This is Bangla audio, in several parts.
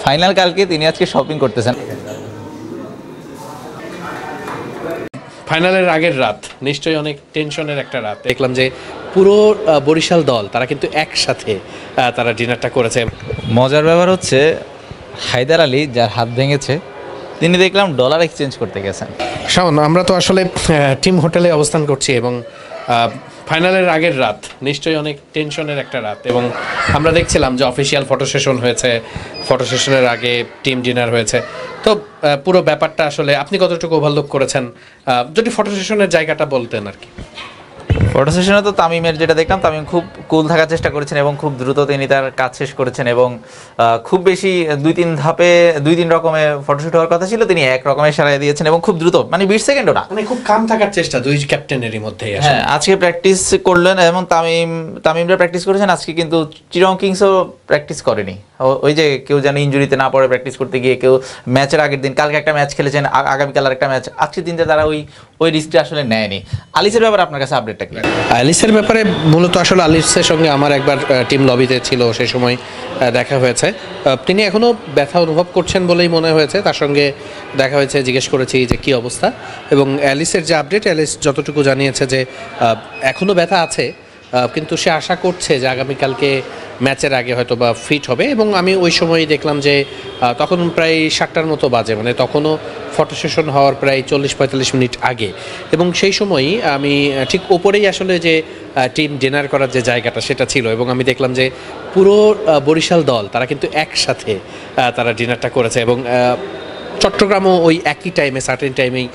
ফাইনাল কালকে তিনি আজকে শপিং করতেছেন। ফাইনালের আগের রাত নিশ্চয়ই অনেক টেনশনের একটা রাত। দেখলাম যে পুরো বরিশাল দল তারা কিন্তু একসাথে তারা ডিনারটা করেছে। মজার ব্যাপার হচ্ছে হায়দার আলী যার হাত ভেঙেছে তিনি দেখলাম ডলার এক্সচেঞ্জ করতে গেছেন। শাওন, আমরা তো আসলে টিম হোটেলে অবস্থান করছি এবং ফাইনালের আগের রাত নিশ্চয়ই অনেক টেনশনের একটা রাত, এবং আমরা দেখছিলাম যে অফিসিয়াল ফটো সেশন হয়েছে, ফটো সেশনের আগে টিম ডিনার হয়েছে। তো পুরো ব্যাপারটা আসলে আপনি কতটুকু ওভারলুক করেছেন, যদি ফটো সেশনের জায়গাটা বলতেন আর কি। ফটো সেশনে তো তামিমের যেটা দেখলাম, তামিম খুব কুল থাকার চেষ্টা করেছেন এবং খুব দ্রুত তিনি তার কাজ শেষ করেছেন, এবং খুব বেশি 2-3 ধাপে 2-3 রকমের ফটোশুট হওয়ার কথা ছিল, তিনি এক রকমের সারাই দিয়েছেন এবং খুব দ্রুত, মানে 20 সেকেন্ডও না, মানে খুব কাম থাকার চেষ্টা দুই ক্যাপ্টেনেরই মধ্যে। হ্যাঁ, আজকে প্র্যাকটিস করলেন এবং তামিমরা প্র্যাকটিস করেছেন আজকে, কিন্তু চিরং কিংসও প্র্যাকটিস করেনি। ওই যে কেউ যেন ইনজুরিতে না পড়ে প্র্যাকটিস করতে গিয়ে, কেউ ম্যাচের আগের দিন, কালকে একটা ম্যাচ খেলেছেন, আগামীকাল আর একটা ম্যাচ, আজকের দিনটা তারা ওই রিস্কটা আসলে নেয়নি। আলিসের ব্যাপারে আপনার কাছে আপডেটটা কি? আলিসের ব্যাপারে মূলত আসলে আলিসের সঙ্গে আমার একবার টিম লবিতে ছিল, সেই সময় দেখা হয়েছে। তিনি এখনও ব্যথা অনুভব করছেন বলেই মনে হয়েছে। তার সঙ্গে দেখা হয়েছে, জিজ্ঞেস করেছি যে কী অবস্থা, এবং অ্যালিসের যে আপডেট, অ্যালিস যতটুকু জানিয়েছে যে এখনও ব্যথা আছে, কিন্তু সে আশা করছে যে আগামীকালকে ম্যাচের আগে হয়তো বা ফিট হবে। এবং আমি ওই সময়ই দেখলাম যে তখন প্রায় 7টার মতো বাজে, মানে তখনও ফটো সেশন হওয়ার প্রায় 40-45 মিনিট আগে, এবং সেই সময়ই আমি ঠিক ওপরেই আসলে যে টিম ডিনার করার যে জায়গাটা সেটা ছিল, এবং আমি দেখলাম যে পুরো বরিশাল দল তারা কিন্তু একসাথে তারা ডিনারটা করেছে, এবং চট্টগ্রামও ওই একই টাইমে সার্টেন টাইমেই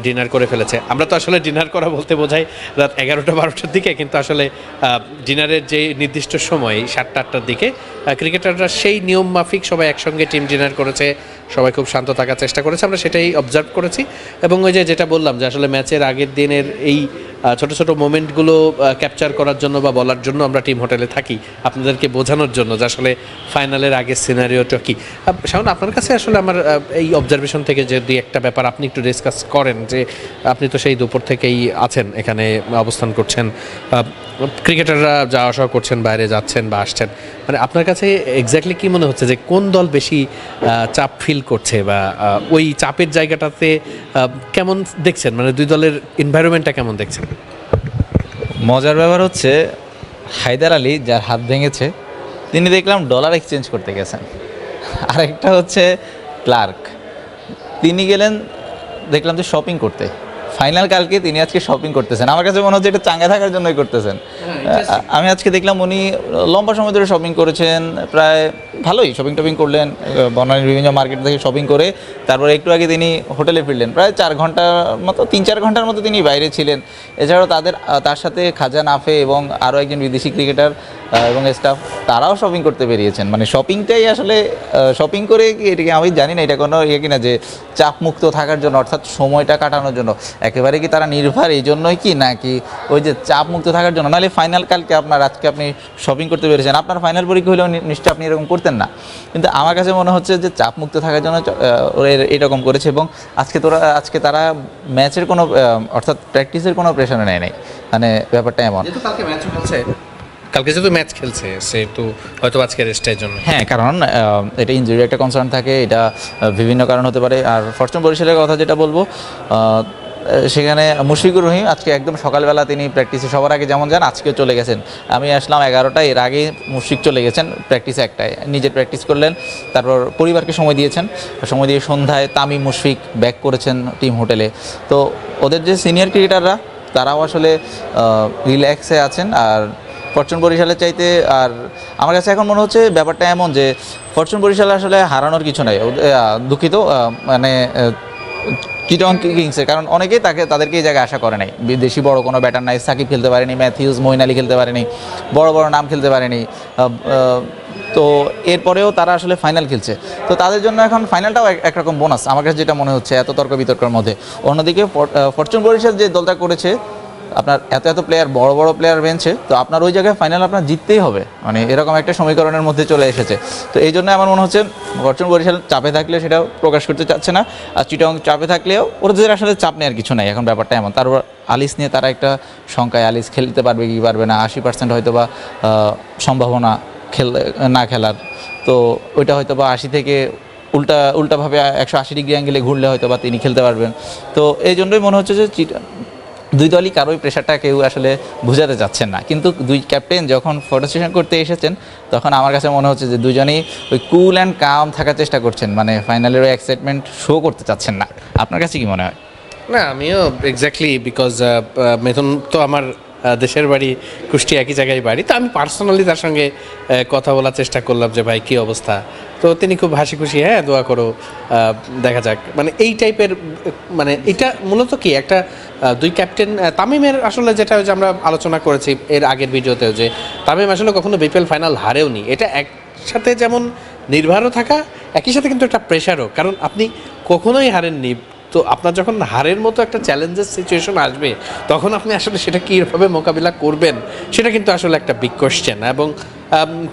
ডিনার করে ফেলেছে। আমরা তো আসলে ডিনার করা বলতে বোঝাই রাত 11টা-12টার দিকে, কিন্তু আসলে ডিনারের যে নির্দিষ্ট সময় 7টা-8টার দিকে ক্রিকেটাররা সেই নিয়ম মাফিক সবাই একসঙ্গে টিম ডিনার করেছে, সবাই খুব শান্ত থাকার চেষ্টা করেছে, আমরা সেটাই অবজার্ভ করেছি। এবং ওই যেটা বললাম যে আসলে ম্যাচের আগের দিনের এই ছোট ছোট মোমেন্টগুলো ক্যাপচার করার জন্য বা বলার জন্য আমরা টিম হোটেলে থাকি, আপনাদেরকে বোঝানোর জন্য যে আসলে ফাইনালের আগের সিনারিওটা কী। শাওন, আপনার কাছে আসলে আমার এই অবজারভেশন থেকে যে দুই একটা ব্যাপার আপনি একটু ডিসকাস করেন, যে আপনি তো সেই দুপুর থেকেই আছেন এখানে, অবস্থান করছেন, ক্রিকেটাররা যাওয়া আসা করছেন, বাইরে যাচ্ছেন বা আসছেন, মানে আপনার কাছে এক্স্যাক্টলি কী মনে হচ্ছে যে কোন দল বেশি চাপ ফিল করছে, বা ওই চাপের জায়গাটাতে কেমন দেখছেন, মানে দুই দলের এনভায়রনমেন্টটা কেমন দেখছেন? মজার ব্যাপার হচ্ছে হায়দার আলী যার হাত ভেঙেছে তিনি দেখলাম ডলার এক্সচেঞ্জ করতে গেছেন। আরেকটা হচ্ছে ক্লার্ক, তিনি গেলেন দেখলাম যে শপিং করতে। ফাইনাল কালকে তিনি আজকে শপিং করতেছেন, আমার কাছে মনে হচ্ছে এটা চাঙ্গা থাকার জন্যই করতেছেন। আমি আজকে দেখলাম উনি লম্বা সময় ধরে শপিং করেছেন, প্রায় ভালোই শপিং করলেন, বনানীর বিভিন্ন মার্কেট থেকে শপিং করে তারপরে একটু আগে তিনি হোটেলে ফিরলেন। প্রায় 4 ঘন্টার মতো, 3-4 ঘন্টার মতো তিনি বাইরে ছিলেন। এছাড়াও তার সাথে খাজা নাফে এবং আরও একজন বিদেশি ক্রিকেটার এবং স্টাফ, তারাও শপিং করতে বেরিয়েছেন। মানে শপিংটাই আসলে, শপিং করে এটাকে আমি জানি না এটা কোনো কিনা যে চাপমুক্ত থাকার জন্য, অর্থাৎ সময়টা কাটানোর জন্য একেবারে কি তারা নির্ভর এই জন্যই কি, নাকি ওই যে চাপমুক্ত থাকার জন্য? নাহলে ফাইনাল কালকে আজকে আপনি শপিং করতে পেরেছেন, আপনার ফাইনাল পরীক্ষা হলেও নিশ্চয়ই আপনি এরকম করতেন না। কিন্তু আমার কাছে মনে হচ্ছে যে চাপমুক্ত থাকার জন্য এরকম করেছে, এবং আজকে তারা ম্যাচের কোনো, অর্থাৎ প্র্যাকটিসের কোনো প্রেশারে নেয় নাই। মানে ব্যাপারটা এমন, কালকে যেহেতু ম্যাচ খেলছে সেহেতু হয়তো আজকে রেস্টের জন্য, হ্যাঁ, কারণ এটা ইনজুরি একটা কনসার্ন থাকে, এটা বিভিন্ন কারণ হতে পারে। আর ফরচুন বরিশালের কথা যেটা বলবো, সেখানে মুশফিকুর রহিম আজকে একদম সকালবেলা তিনি প্র্যাকটিসে সবার আগে যেমন যান আজকেও চলে গেছেন। আমি আসলাম 11টা, এর আগেই মুশফিক চলে গেছেন প্র্যাকটিসে 1টায়, নিজের প্র্যাকটিস করলেন, তারপর পরিবারকে সময় দিয়েছেন, সময় দিয়ে সন্ধ্যায় তামিম মুশফিক ব্যাক করেছেন টিম হোটেলে। তো ওদের যে সিনিয়র ক্রিকেটাররা তারাও আসলে রিল্যাক্সে আছেন। আর ফরচুন বরিশালের চাইতে, আর আমার কাছে এখন মনে হচ্ছে ব্যাপারটা এমন যে ফরচুন বরিশালে আসলে হারানোর কিছু নাই, দুঃখিত, মানে চিটং কিংসের, কারণ অনেকেই তাদেরকে এই জায়গায় আশা করে নাই। বিদেশি বড় কোনো ব্যাটার নাই, সাকিব খেলতে পারেনি, ম্যাথিউস, মঈন আলী খেলতে পারেনি, বড় নাম খেলতে পারেনি, তো এরপরেও তারা আসলে ফাইনাল খেলছে। তো তাদের জন্য এখন ফাইনালটাও একরকম বোনাস আমার কাছে যেটা মনে হচ্ছে এত তর্ক বিতর্কের মধ্যে। অন্যদিকে ফরচুন বরিশাল যে দলটা করেছে আপনার এত এত প্লেয়ার, বড় বড় প্লেয়ার বেঞ্চে, তো আপনার ওই জায়গায় ফাইনাল আপনার জিততেই হবে, মানে এরকম একটা সমীকরণের মধ্যে চলে এসেছে। তো এই জন্য আমার মনে হচ্ছে ফরচুন বরিশাল চাপে থাকলেও সেটাও প্রকাশ করতে চাচ্ছে না, আর চিটাগং চাপে থাকলেও ওদের আসলে চাপ নেওয়ার কিছু নাই এখন, ব্যাপারটা এমন। তারপর আলিস নিয়ে তারা একটা শঙ্কায়, আলিস খেলতে পারবে কি পারবে না, 80% হয়তো বা সম্ভাবনা না খেলার, তো ওইটা হয়তো বা 80 থেকে উল্টাভাবে 180 ডিগ্রি অ্যাঙ্গেলে ঘুরলে হয়তো বা তিনি খেলতে পারবেন। তো এই জন্যই মনে হচ্ছে যে দুই দলই কারোই প্রেশারটা কেউ আসলে বুঝাতে চাচ্ছেন না, কিন্তু দুই ক্যাপ্টেন যখন ফটো সেশন করতে এসেছেন তখন আমার কাছে মনে হচ্ছে যে দুজনেই ওই কুল অ্যান্ড কাম থাকার চেষ্টা করছেন, মানে ফাইনালের ওই এক্সাইটমেন্ট শো করতে চাচ্ছেন না। আপনার কাছে কি মনে হয়? না, আমিও এক্স্যাক্টলি, বিকজ মিথুন তো আমার দেশের বাড়ি কুষ্টিয়া, একই জায়গায় বাড়ি, তো আমি পার্সোনালি তার সঙ্গে কথা বলার চেষ্টা করলাম যে ভাই কী অবস্থা, তো তিনি খুব হাসি খুশি, হ্যাঁ দোয়া করো, দেখা যাক, মানে এই টাইপের, মানে এটা মূলত কি একটা দুই ক্যাপ্টেন তামিমের আসলে যেটা যে আমরা আলোচনা করেছি এর আগের ভিডিওতেও, যে তামিম আসলে কখনো বিপিএল ফাইনাল হারেওনি, এটা একসাথে যেমন নির্ভরও থাকা, একই সাথে কিন্তু একটা প্রেশারও, কারণ আপনি কখনোই হারেননি, তো আপনার যখন হারের মতো একটা চ্যালেঞ্জের সিচুয়েশন আসবে তখন আপনি আসলে সেটা কীভাবে মোকাবিলা করবেন, সেটা কিন্তু আসলে একটা বিগ কোয়েশ্চেন। এবং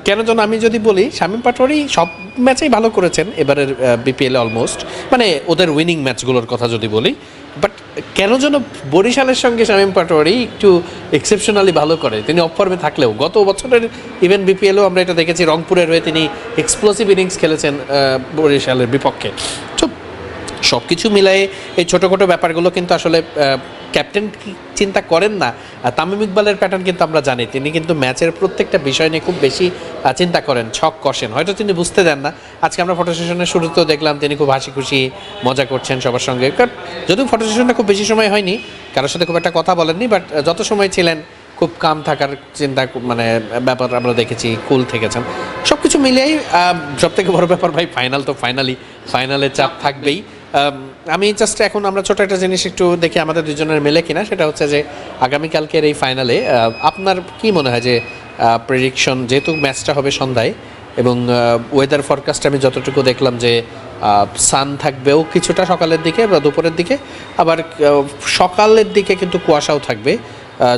কেন যেন আমি যদি বলি, শামীম পাটোয়ারি সব ম্যাচেই ভালো করেছেন এবারের বিপিএলে অলমোস্ট, মানে ওদের উইনিং ম্যাচগুলোর কথা যদি বলি, বাট কেন যেন বরিশালের সঙ্গে শামীম পাটোয়ারি একটু এক্সেপশনালি ভালো করে, তিনি অফ ফর্মে থাকলেও গত বছরের ইভেন বিপিএলও আমরা এটা দেখেছি, রংপুরের হয়ে তিনি এক্সপ্লোসিভ ইনিংস খেলেছেন বরিশালের বিপক্ষে। তো সব কিছু মিলাই এই ছোটোখাটো ব্যাপারগুলো কিন্তু আসলে ক্যাপ্টেন চিন্তা করেন না। তামিম ইকবালের প্যাটার্ন কিন্তু আমরা জানি, তিনি কিন্তু ম্যাচের প্রত্যেকটা বিষয় নিয়ে খুব বেশি চিন্তা করেন, ছক কষেন, হয়তো তিনি বুঝতে দেন না। আজকে আমরা ফটো সেশনের শুরুতেও দেখলাম তিনি খুব হাসি খুশি মজা করছেন সবার সঙ্গে, যদিও ফটো সেশনটা খুব বেশি সময় হয়নি, কারোর সাথে খুব একটা কথা বলেননি, বাট যত সময় ছিলেন খুব কাম থাকার চিন্তা, মানে ব্যাপার আমরা দেখেছি, কুল থেকেছেন। সব কিছু মিলিয়েই সবথেকে বড় ব্যাপার ভাই ফাইনাল, তো ফাইনালে চাপ থাকবেই। আমি জাস্ট এখন আমরা ছোটো একটা জিনিস একটু দেখি আমাদের দুজনের মেলে কিনা, সেটা হচ্ছে যে আগামীকালকের এই ফাইনালে আপনার কি মনে হয় যে প্রেডিকশন, যেহেতু ম্যাচটা হবে সন্ধ্যায় এবং ওয়েদার ফরকাস্ট আমি যতটুকু দেখলাম যে সান থাকবেও কিছুটা সকালের দিকে বা দুপুরের দিকে, আবার সকালের দিকে কিন্তু কুয়াশাও থাকবে,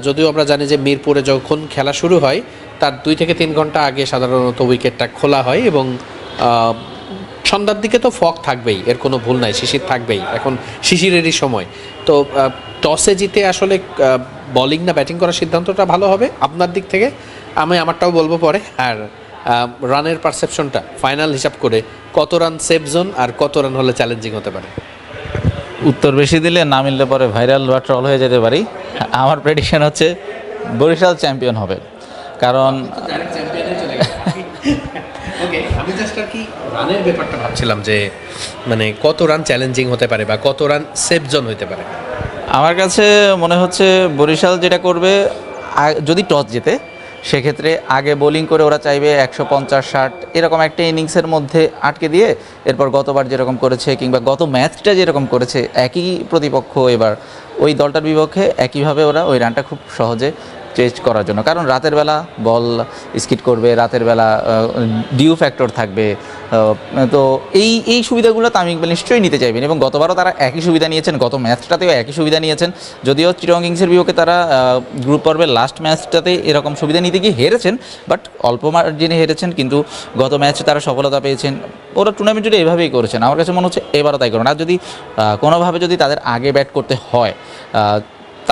যদিও আমরা জানি যে মিরপুরে যখন খেলা শুরু হয় তার 2 থেকে 3 ঘন্টা আগে সাধারণত উইকেটটা খোলা হয়, এবং সন্ধ্যার দিকে তো ফগ থাকবেই, এর কোনো ভুল নাই, শিশির থাকবেই, এখন শিশিরেরই সময়। তো টসে জিতে আসলে বোলিং না ব্যাটিং করার সিদ্ধান্তটা ভালো হবে আপনার দিক থেকে? আমি আমারটাও বলবো পরে। আর রানের পারসেপশনটা ফাইনাল হিসাব করে কত রান সেফ জোন আর কত রান হলে চ্যালেঞ্জিং হতে পারে? উত্তর বেশি দিলে না মিললে পরে ভাইরাল বা ট্রল হয়ে যেতে পারি। আমার প্রেডিকশন হচ্ছে বরিশাল চ্যাম্পিয়ন হবে, কারণ আমি জাস্ট আর কি রানের ব্যাপারটা ভাবছিলাম যে মানে কত রান চ্যালেঞ্জিং হতে পারে বা কত রান সেফ জোন হতে পারে। আমার কাছে মনে হচ্ছে বরিশাল যেটা করবে, যদি টস জেতে সেক্ষেত্রে আগে বোলিং করে ওরা চাইবে 150-60 এরকম একটা ইনিংসের মধ্যে আটকে দিয়ে, এরপর গতবার যেরকম করেছে কিংবা গত ম্যাচটা যেরকম করেছে একই প্রতিপক্ষ, এবার ওই দলটার বিপক্ষে একইভাবে ওরা ওই রানটা খুব সহজে চেঞ্জ করার জন্য, কারণ রাতের বেলা বল স্কিড করবে, রাতের বেলা ডিউ ফ্যাক্টর থাকবে, তো এই সুবিধাগুলো তামিম ইকবাল নিশ্চয়ই নিতে চাইবেন, এবং গতবারও তারা একই সুবিধা নিয়েছেন, গত ম্যাচটাতেও একই সুবিধা নিয়েছেন, যদিও চিটাগং কিংসের বিপক্ষে তারা গ্রুপ পর্বের লাস্ট ম্যাচটাতে এরকম সুবিধা নিতে গিয়ে হেরেছেন, বাট অল্প মার্জিনে হেরেছেন, কিন্তু গত ম্যাচে তারা সফলতা পেয়েছেন, ওরা টুর্নামেন্ট জুড়ে এভাবেই করেছেন। আমার কাছে মনে হচ্ছে এবারও তাই করবেন, আর যদি কোনোভাবে যদি তাদের আগে ব্যাট করতে হয়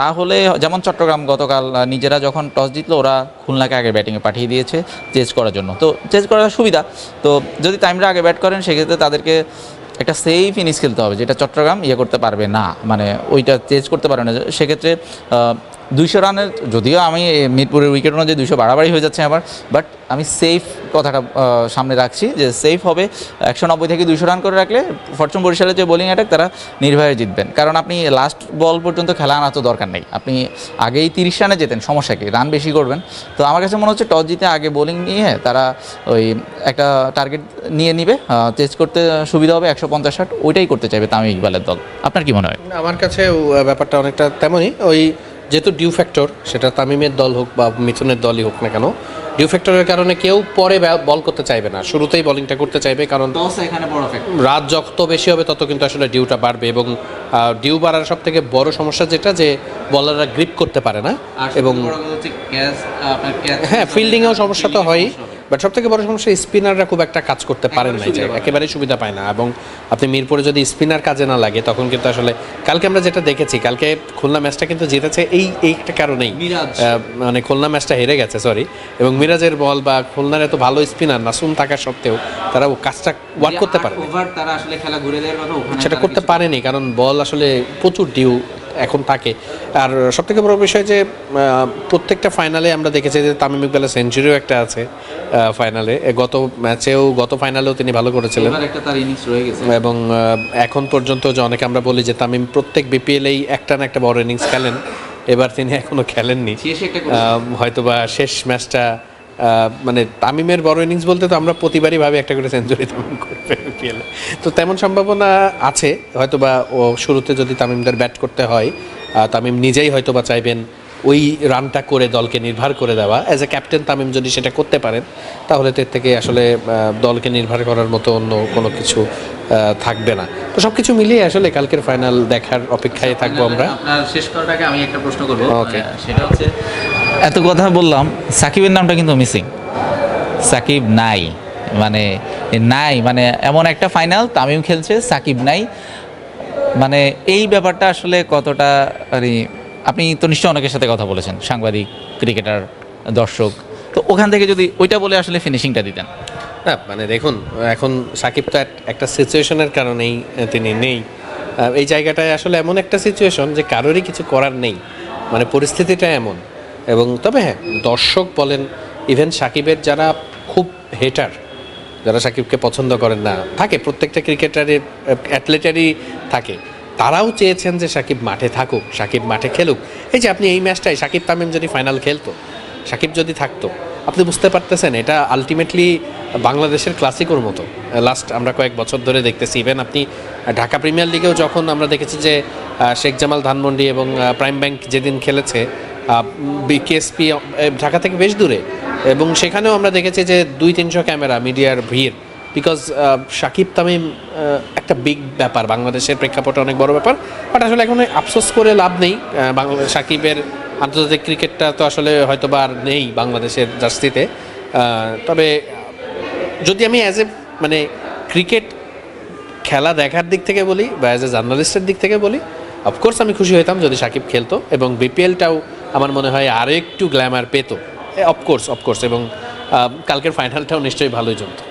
তাহলে যেমন চট্টগ্রাম গতকাল নিজেরা যখন টস জিতলো, ওরা খুলনাকে আগে ব্যাটিংয়ে পাঠিয়ে দিয়েছে চেজ করার জন্য, তো চেজ করার সুবিধা, তো যদি তামিমরা আগে ব্যাট করেন সেক্ষেত্রে তাদেরকে একটা সেফ ইনিংস খেলতে হবে, যেটা চট্টগ্রাম করতে পারবে না, মানে ওইটা চেজ করতে পারবে না। সেক্ষেত্রে 200 রানের, যদিও আমি মিরপুরের উইকেট অনুযায়ী 200 বাড়াবাড়ি হয়ে যাচ্ছে আমার, বাট আমি সেফ কথাটা সামনে রাখছি যে সেফ হবে। 190 থেকে 200 রান করে রাখলে ফরচুন বরিশালের যে বোলিং অ্যাটাক তারা নির্ভয়ে জিতবেন, কারণ আপনি লাস্ট বল পর্যন্ত খেলা আনা তো দরকার নেই, আপনি আগেই 30 রানে যেতেন, সমস্যা কি, রান বেশি করবেন। তো আমার কাছে মনে হচ্ছে টস জিতে আগে বোলিং নিয়ে তারা ওই একটা টার্গেট নিয়ে নিবে, চেজ করতে সুবিধা হবে 150-60, ওইটাই করতে চাইবে তামিম ইকবালের দল। আপনার কি মনে হয়? আমার কাছে ব্যাপারটা অনেকটা তেমনই, ওই যেহেতু ডিউ ফ্যাক্টর, সেটা তামিমের দল হোক বা মিথুনের দলই হোক না কেন, ডিউ ফ্যাক্টরের কারণে কেউ পরে বল করতে চাইবে না, শুরুতেই বোলিংটা করতে চাইবে, কারণ টস এখানে বড় ফ্যাক্টর। রাত যত বেশি হবে তত কিন্তু আসলে ডিউটা বাড়বে, এবং ডিউ বাড়ার সব থেকে বড় সমস্যা যেটা, যে বলাররা গ্রিপ করতে পারে না, এবং হ্যাঁ ফিল্ডিংয়েও সমস্যা তো হয়ই, বাট সব থেকে বড় সমস্যা স্পিনাররা খুব একটা কাজ করতে পারেন না, যে একেবারেই সুবিধা পায় না। এবং আপনি মিরপুরে যদি স্পিনার কাজে না লাগে তখন কিন্তু আসলে, কালকে আমরা যেটা দেখেছি, কালকে খুলনা ম্যাচটা কিন্তু জিতেছে এইটা কারণেই, মানে খুলনা ম্যাচটা হেরে গেছে সরি, এবং মিরাজের বল বা খুলনার এত ভালো স্পিনার নাসুম থাকা সত্ত্বেও তারা কাজটা ওয়ার্ক করতে পারে, তারা আসলে খেলা ঘুরে দেওয়ার কথা সেটা করতে পারেনি, কারণ বল আসলে প্রচুর ডিউ এখন থাকে। আর সবথেকে বড় বিষয় যে প্রত্যেকটা ফাইনালে আমরা দেখেছি যে তামিম ইকবালের সেঞ্চুরিও একটা আছে ফাইনালে, গত ফাইনালেও তিনি ভালো করেছিলেন, এবং এখন পর্যন্ত যে অনেকে আমরা বলি যে তামিম প্রত্যেক বিপিএলেই একটা না একটা বড় ইনিংস খেলেন, এবার তিনি এখনো খেলেননি, হয়তোবা শেষ ম্যাচটা মানে তামিমের বড় ইনিংস বলতে তো আমরা প্রতিবারই ভাবি একটা করে সেঞ্চুরি তামিম করবে বিপিএলে, তো তেমন সম্ভাবনা আছে হয়তোবা। ও শুরুতে যদি তামিমদের ব্যাট করতে হয়, তামিম নিজেই হয়তোবা চাইবেন ওই রানটা করে দলকে নির্ভর করে দেওয়া। অ্যাজ এ ক্যাপ্টেন তামিম যদি সেটা করতে পারেন, তাহলে তো এর থেকে আসলে দলকে নির্ভর করার মতো অন্য কোনো কিছু থাকবে না। তো সব কিছু মিলিয়ে আসলে কালকের ফাইনাল দেখার অপেক্ষায় থাকবো আমরা। আপনার শেষ করার আগে আমি একটা প্রশ্ন করবো, সেটা হচ্ছে, এত কথা বললাম, সাকিবের নামটা কিন্তু মিসিং। সাকিব নাই, মানে এমন একটা ফাইনাল তামিম খেলছে, সাকিব নাই, মানে এই ব্যাপারটা আসলে কতটা, আপনি তো নিশ্চয়ই অনেকের সাথে কথা বলেছেন, সাংবাদিক, ক্রিকেটার, দর্শক, তো ওখান থেকে যদি ওইটা বলে আসলে ফিনিশিংটা দিতেন। না মানে দেখুন, এখন সাকিব তো একটা সিচুয়েশনের কারণেই তিনি নেই, এই জায়গাটায় আসলে এমন একটা সিচুয়েশন যে কারোরই কিছু করার নেই, মানে পরিস্থিতিটা এমন। এবং তবে হ্যাঁ, দর্শক বলেন, ইভেন সাকিবের যারা খুব হেটার, যারা সাকিবকে পছন্দ করেন না, থাকে প্রত্যেকটা ক্রিকেটারের, অ্যাথলেটেরই থাকে, তারাও চেয়েছেন যে সাকিব মাঠে থাকুক, সাকিব মাঠে খেলুক। এই যে আপনি এই ম্যাচটায় সাকিব তামিম যদি ফাইনাল খেলতো, সাকিব যদি থাকতো, আপনি বুঝতে পারতেছেন এটা আলটিমেটলি বাংলাদেশের ক্লাসিকোর মতো লাস্ট আমরা কয়েক বছর ধরে দেখতেছি। ইভেন আপনি ঢাকা প্রিমিয়ার লিগেও যখন আমরা দেখেছি যে শেখ জামাল ধানমন্ডি এবং প্রাইম ব্যাংক যেদিন খেলেছে, বিকেএসপি ঢাকা থেকে বেশ দূরে, এবং সেখানেও আমরা দেখেছি যে 200-300 ক্যামেরা, মিডিয়ার ভিড়, বিকজ সাকিব তামিম একটা বিগ ব্যাপার, বাংলাদেশের প্রেক্ষাপটে অনেক বড় ব্যাপার। বাট আসলে এখন আফসোস করে লাভ নেই, বাংলাদেশ সাকিবের আন্তর্জাতিক ক্রিকেটটা তো আসলে হয়তো বা আর নেই বাংলাদেশের জার্সিতে। তবে যদি আমি অ্যাজ এ মানে ক্রিকেট খেলা দেখার দিক থেকে বলি, বা অ্যাজ এ জার্নালিস্টের দিক থেকে বলি, অফকোর্স আমি খুশি হইতাম যদি সাকিব খেলতো, এবং বিপিএলটাও আমার মনে হয় আরও একটু গ্ল্যামার পেতো, অফকোর্স, এবং কালকের ফাইনালটাও নিশ্চয়ই ভালোই জমতো।